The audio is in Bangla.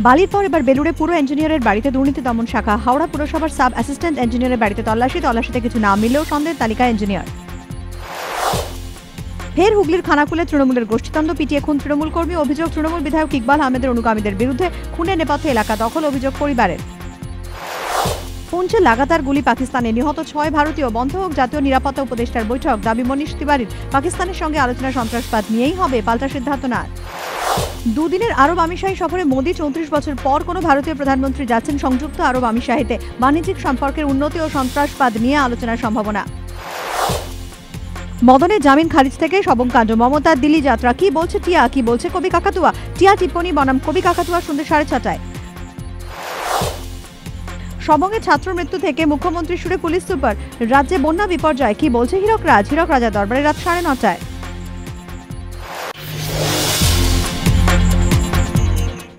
বালির পর এবার বেলুড়ে পুরো ইঞ্জিনিয়ারের বাড়িতে দুর্নীতি দমন শাখা। হাওড়া পুরসভার সাব অ্যাসিস্ট্যান্ট ইঞ্জিনিয়ারের বাড়িতে তল্লাশিতে কিছু নাম মিললেও সন্দেহের তালিকায় ইঞ্জিনিয়ার। ফের হুগলির খানাকুলে তৃণমূলের গোষ্ঠীদ্বন্দ্ব, পিটিয়ে খুন তৃণমূল কর্মী। অভিযোগ, তৃণমূল বিধায়ক ইকবাল আহমেদের অনুগামীদের বিরুদ্ধে খুনের নেপথ্যে এলাকা দখল, অভিযোগ পরিবারের। পুঞ্চে লাগাতার গুলি পাকিস্তানে, নিহত 6 ভারতীয়। বন্ধ হোক জাতীয় নিরাপত্তা উপদেষ্টার বৈঠক, দাবি মনীষ তিওয়ারির। পাকিস্তানের সঙ্গে আলোচনা সন্ত্রাসবাদ নিয়েই হবে, পাল্টা সিদ্ধান্ত না। দুদিনের আরব আমিরশাহী সফরে মোদী। 34 বছর পর কোনো ভারতীয় প্রধানমন্ত্রী যাচ্ছেন সংযুক্ত আরব আমিরশাহীতে। বাণিজ্যিক সম্পর্কের উন্নতি ও সন্ত্রাসবাদ নিয়ে আলোচনার সম্ভাবনা। মদনের জামিন খারিজ থেকে শবংকাণ্ড, মমতার দিল্লি যাত্রা। কি বলছে টিয়া, কি বলছে কবি কাকাতুয়া? টিয়া টিপ্পনী বনাম কবি কাকাতুয়া সন্ধ্যে 6:30টায়। সবংয়ে ছাত্র মৃত্যু থেকে মুখ্যমন্ত্রী সুরে পুলিশ সুপার। রাজ্যে বন্যা বিপর্যয়, কি বলছে হীরক রাজার দরবারে রাত 9:30টায়।